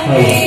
Hallelujah.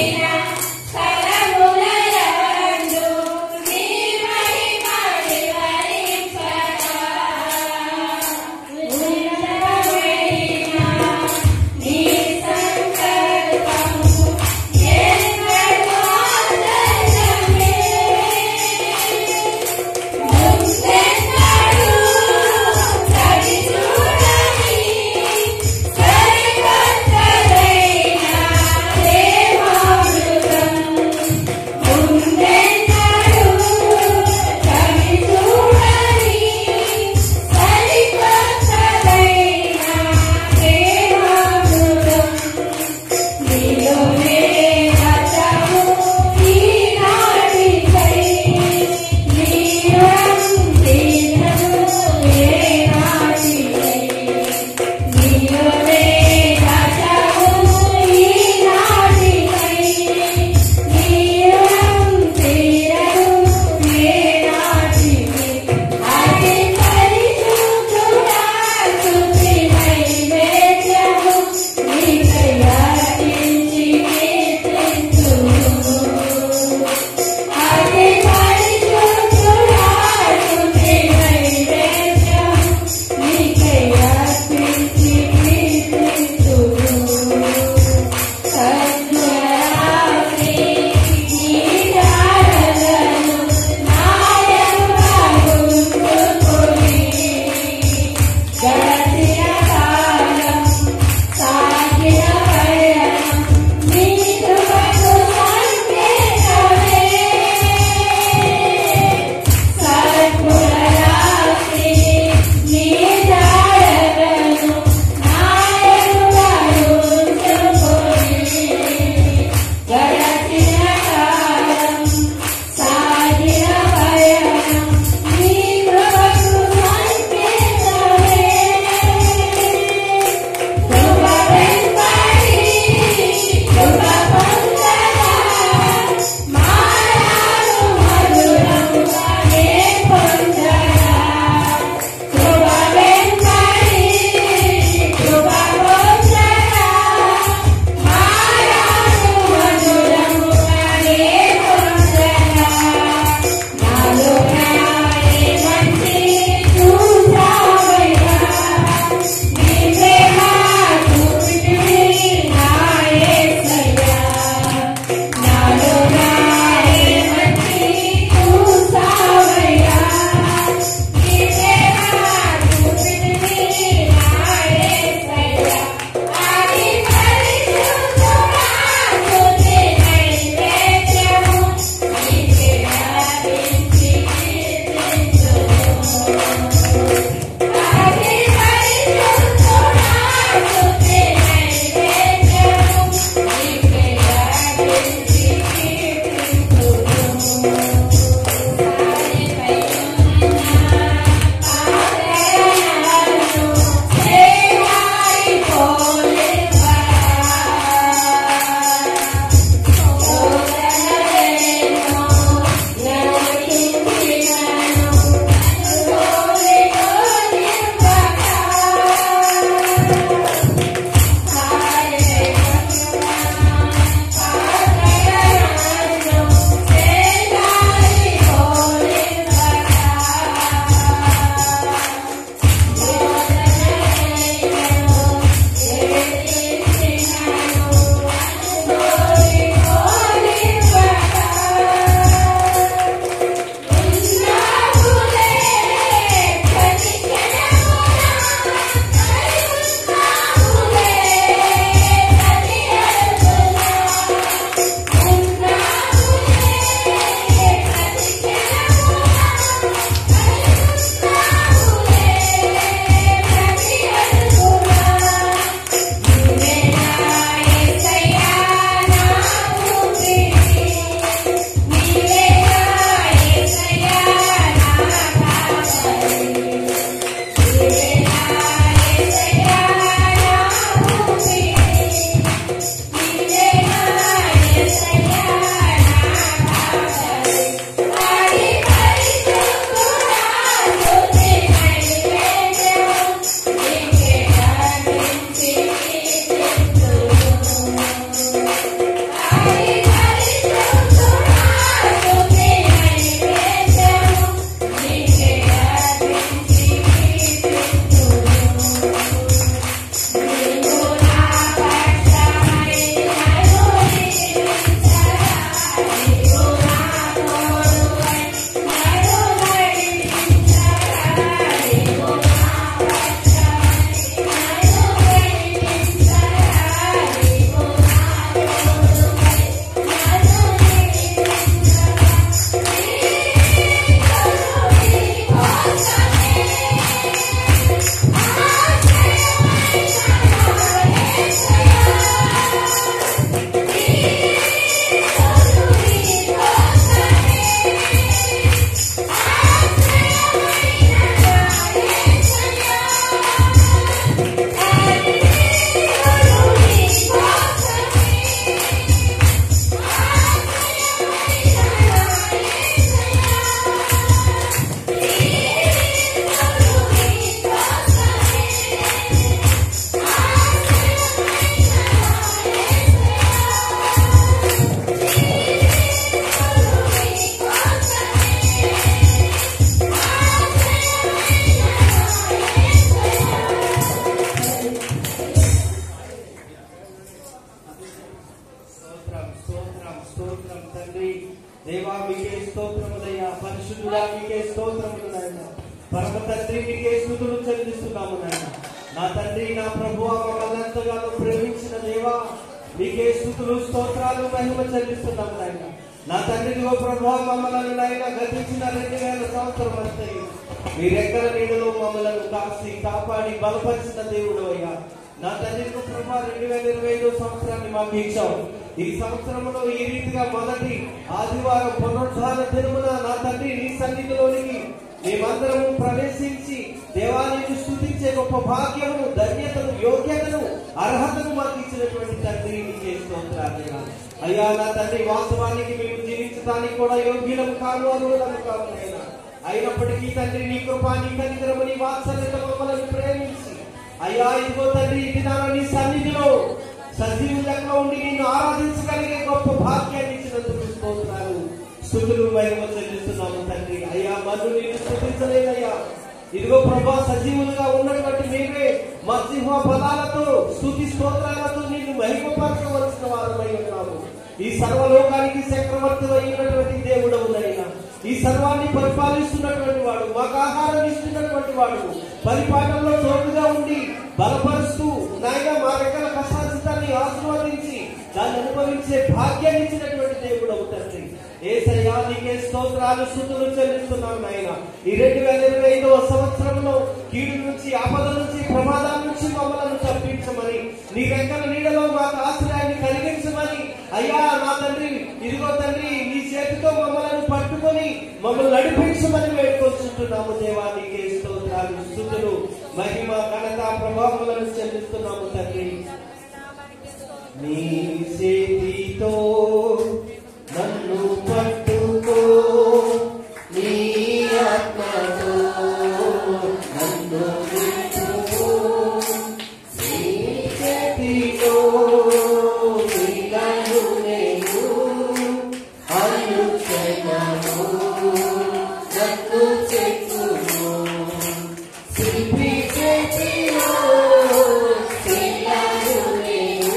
తండ్రి నీకే స్తుతులు చెల్లిస్తున్నాము నాయన. నా తండ్రి నా ప్రభువా మమ్మల్ని ఎంతగానో ప్రేమించిన దేవా నీకే స్తుతులు స్తోత్రాలు మహిమ చెల్లిస్తున్నాము నాయన. నా తండ్రి ఓ ప్రభువా మమ్మల్ని నాయన గతించిన 2000 సంవత్సరం వస్తాయి మీరెక్కల నీడలో మమ్మల్ని కాసి కాపాడి బలపరిచిన దేవుడు అయ్యా. నా తండ్రి ప్రభా 2025 సంవత్సరాన్ని మాకు ఇచ్చావు. ఈ సంవత్సరంలో ఈ రీతిగా మొదటి ఆదివారం పునరుద్ధాన దినమున నా తండ్రి నీ సన్నిధిలోనికి మేమందరము ప్రవేశించి దేవాలయాన్ని స్తుతించే గొప్ప భాగ్యము, ధన్యతను, యోగ్యతను, అర్హతను మాకు ఇచ్చినటువంటి తండ్రి నీకే స్తోత్రాలు అయ్యా. నా తండ్రి వాస్తవానికి మేము జీవించడానికి కూడా యోగ్యులం కాదు, అర్హులము కాదు అయినా అయినప్పటికీ తండ్రి నీ కృప, నీ కనికరము, నీ వాత్సల్యత మమ్మల్ని ప్రేమించి అయ్యా ఇదిగో తండ్రి ఈ దినాన నీ సన్నిధిలో సజీవులంగా ఉండి నిన్ను ఆరాధించగలిగే గొప్ప భాగ్యాన్ని ఇచ్చినందుకు స్తోత్రాలు స్తుతులు మహిమ చెల్లిస్తున్నాము తండ్రి. అయ్యా మన్ను నిన్ను స్తుతించలేదయ్యా. ఇదిగో ప్రభా సజీవులుగా ఉన్నటువంటి మేమే మా సింహ పదాలతో స్తుతి స్తోత్రాలతో నిన్ను మహిమపరచవలసిన వారమై ఉన్నాము. ఈ సర్వలోకానికి చక్రవర్తి అయినటువంటి దేవుడవునైనా, ఈ సర్వాన్ని పరిపాలిస్తున్నటువంటి వాడు, మాకు ఆహారం ఇస్తున్నటువంటి వాడు, పరిపాలనలో తోడుగా ఉండి బలపరుస్తూ నాయన మా రెక్కల కష్టాన్ని ఆశీర్వదించి దాన్ని అనుభవించే భాగ్యాన్ని ఇచ్చినటువంటి దేవుడు అవుతుంది. యేసయ్యా నీకే స్తోత్రాలు స్తుతులు చెల్లిస్తున్నాను నాయన. ఈ 2025వ సంవత్సరంలో కీడు నుంచి, ఆపద నుంచి, ప్రమాదాల నుంచి మమ్మల్ని తప్పించమని, నీ రెక్కల నీడలో మాకు ఆశ్రయాన్ని కలిగించమని అయ్యా నా తండ్రి ఇదిగో తండ్రి నీ చేతితో మమ్మల్ని పట్టుకొని మమ్మల్ని నడిపించమని వేడుకొచ్చుంటున్నాము దేవా. నీకే స్తోత్రాలు స్తుతులు మహిమ ఘనత ప్రభావములను చెల్లిస్తున్నాము తండ్రి. నీ చేతితో నన్ను పట్టుకో, నీ ఆత్మతో నన్ను విప్పుకో, నీ చేతితో నీలను నేను అనుక్షణము నన్ను చెక్కును, శిల్పి చేతిలో నీలను నేను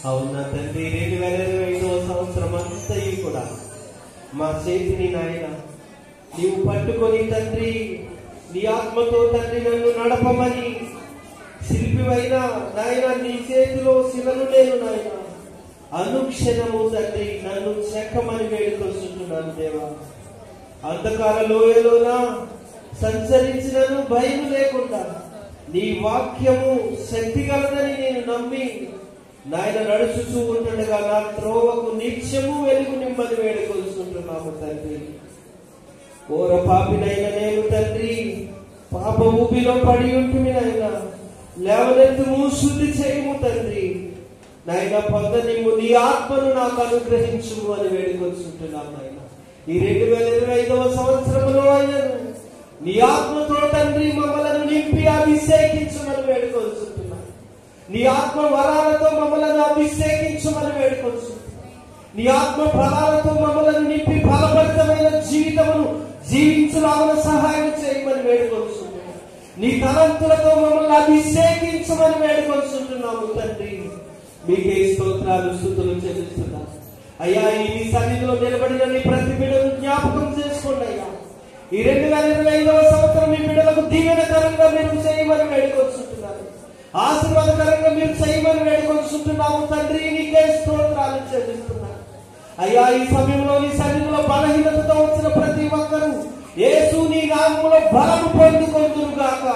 అవునా తండ్రి, 2025వ సంవత్సరం అంతయు కూడా మా చేతిని నాయన నీవు పట్టుకొని తండ్రి, నీ ఆత్మతో తండ్రి నన్ను నడపమని శిల్పివైన నాయన నీ చేతిలో శిలను నేను నాయన అనుక్షణము తండ్రి నన్ను చెక్కమని వేడుకొస్తున్నాను దేవా. అంధకార లోయలోన సంచరించినను భయం లేకుండా నీ వాక్యము శక్తి గలదని నేను నమ్మి నాయన నడుచుతూ ఉంటుండగా నా త్రోవకు నిత్యము వెలుగు నిమ్మని వేడుకొలుసుకుంటున్నాము తండ్రి. ఓర పాపినైన నేను తండ్రి పాప ఊపిలో పడి ఉంటుంది నాయన, లేవనెత్తుము, శుద్ధి చేయము తండ్రి. నాయన పొందనిమ్ము, నీ ఆత్మను నాకు అనుగ్రహించుము అని వేడుకొలుసుకుంటున్నాను నాయన. ఈ 2025వ సంవత్సరంలో అయినను నీ ఆత్మతో తండ్రి మమ్మలను నింపి అభిషేకించమని వేడుకొలుచుంటున్నాను. నీ ఆత్మ వరాలతో మమ్మలను అభిషేకించమని వేడుకొలుచుంటున్నాను. నీ ఆత్మ ఫలాలతో మమ్మలను నింపి ఫలభరితమైన జీవితమును జీవించులాగా సహాయం చేయమని వేడుకొలుచుంటున్నాను. నీ తలంతులతో మమ్మల్ని అభిషేకించమని వేడుకొలుచుంటున్నాము తండ్రి. మీకే స్తోత్రాలు స్తుతులు చెల్లిస్తున్నాను అయ్యా. ఈ సన్నిధిలో నిలబడిన నీ ప్రతి బిడ్డను జ్ఞాపకం చేసుకోండి అయ్యా. ఈ 2025వ సంవత్సరం మీ బిడ్డలకు దీవెనకరంగా మీరు చేయమని వేడుకొచ్చుంటున్నారు, ఆశీర్వాదకరంగా మీరు చేయమని వేడుకొచ్చుంటున్నాము తండ్రి. నీకే స్తోత్రాలు చెల్లిస్తున్నాను అయ్యా. ఈ సమయంలో నీ సన్నిధిలో బలహీనతతో వచ్చిన ప్రతి ఒక్కరూ యేసు నీ నామములో బలము పొందుకొందురుగాక.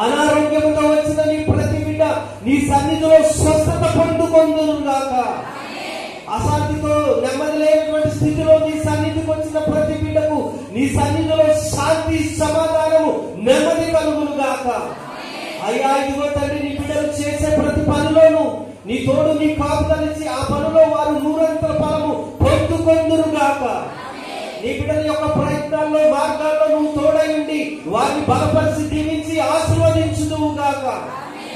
అనారోగ్యంతో వచ్చిన నీ ప్రతి బిడ్డ నీ సన్నిధిలో స్వస్థత పొందుకొందురుగాక. అశాంతితో నెమ్మది లేనటువంటి స్థితిలో నీ సన్నిధికి వచ్చిన ప్రతి బిడ్డకు నీ సన్నిధిలో శాంతి, సమాధానము, నెమ్మది కలుగునుగాక. అయ్యా ఇదిగో తండ్రి, నీ బిడ్డలు చేసే ప్రతి పనిలోనూ నీ తోడు, నీ కాపుదలిచి ఆ పనిలో వారు నూరంతల ఫలము పొందుకొందురుగాక. నీ బిడ్డల యొక్క ప్రయత్నాల్లో, మార్గాల్లో నువ్వు తోడై ఉండి వారిని బలపరిచి దీవించి ఆశీర్వదించుదువుగాక.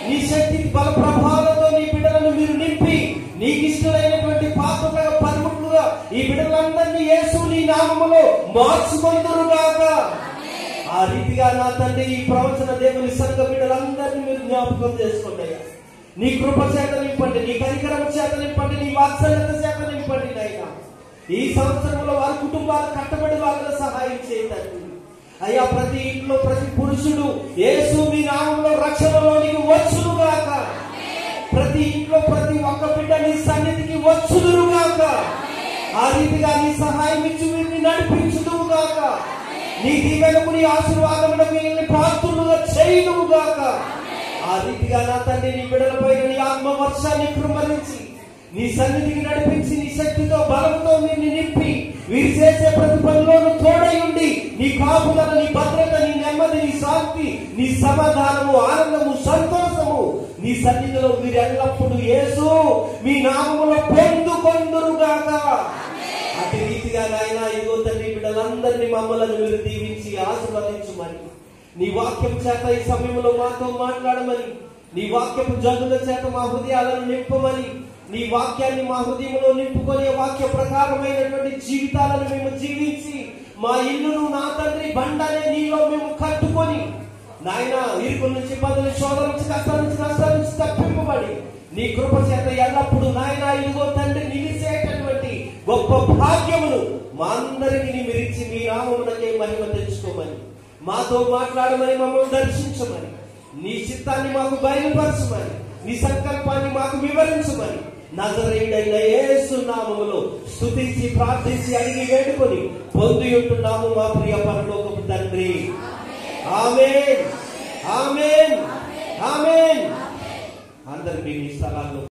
నీ శక్తి బల ప్రభావాలతో నీ బిడ్డలను మీరు నింపి నీకు ఇష్టమైనటువంటి పాత్రలుగా, పనిముట్లుగా ఈ బిడ్డలందరినీ యేసు నీ నామములో మార్చుకొందురుగాక. ఆ రీతిగా నా తండ్రి ఈ ప్రవచన దేవుని సంఘ బిడ్డలందరినీ మీరు జ్ఞాపకం చేసుకోండి. నీ కృప చేత నింపండి, నీ కనికరమ చేత నింపండి, నీ వాత్సల్యత చేత నింపండి నాయనా. ఈ సంవత్సరంలో వారి కుటుంబాలు కట్టబడి వాళ్ళని సహాయం చేయండి అయ్యా. ప్రతి ఇంట్లో ప్రతి పురుషుడు యేసు మీ నామంలో రక్షణలోనికి వచ్చునుగాక. ప్రతి ఇంట్లో ప్రతి ఒక్క బిడ్డ నీ సన్నిధికి వచ్చుదురుగాక. ఆ రీతిగా నీ సహాయం ఇచ్చి వీరిని నడిపించుదువుగాక. నీ దీవెనకు, నీ ఆశీర్వాదములకు వీరిని పాత్రులుగా చేయుదువుగాక. ఆ రీతిగా నా తండ్రి నీ బిడ్డలపై నీ ఆత్మ వర్షాన్ని కృమ్మరించి నీ సన్నిధికి నడిపించి నీ శక్తితో, బలంతో వీరిని నింపి వీరు చేసే ప్రతి పనిలోనూ తోడై ఉండి నీ కాపుదల, నీ భద్రత, నీ నెమ్మది, నీ శాంతి, నీ సమాధానము, ఆనందము, సంతోషము నీ సన్నిధిలో వీరు ఎల్లప్పుడూ యేసు మీ నామములో పొందుకొందురుగాక. అటు రీతిగా నాయన ఇదిగో తండ్రి బిడ్డలందరినీ మమ్మల్ని మీరు దీవించి ఆశీర్వదించమని, నీ వాక్యం చేత ఈ సమయంలో మాతో మాట్లాడమని, నీ వాక్యపు జనుల చేత మా హృదయాలను నింపమని, నీ వాక్యాన్ని మా హృదయంలో నింపుకొని వాక్య ప్రకారమైనటువంటి జీవితాలను మేము జీవించి మా ఇల్లును నా తండ్రి బండనే నీలో మేము కట్టుకొని నాయన ఇరుకు నుంచి, బదులు, శోధన నుంచి, కష్టాల నుంచి, నష్టాల నుంచి తప్పింపబడి నీ కృప చేత ఎల్లప్పుడు నాయన ఇదిగో తండ్రి నిలిచేటటువంటి గొప్ప భాగ్యమును మా అందరికీ మీరిచ్చి మీ నామమునకే మహిమ తెచ్చుకోమని, మాతో మాట్లాడమని, మమ్మల్ని దర్శించమని, నీ చిత్తాన్ని మాకు బయలుపరచమని, నీ సంకల్పాన్ని మాకు వివరించమని నజరేయుడైన యేసు నామములో స్తుతించి ప్రార్థించి అడిగి వేడుకొని పొంది ఉంటున్నాము మా ప్రియ పరలోకపు తండ్రి. ఆమేన్, ఆమేన్, ఆమేన్. అందరికీ మీ స్థలాల్లో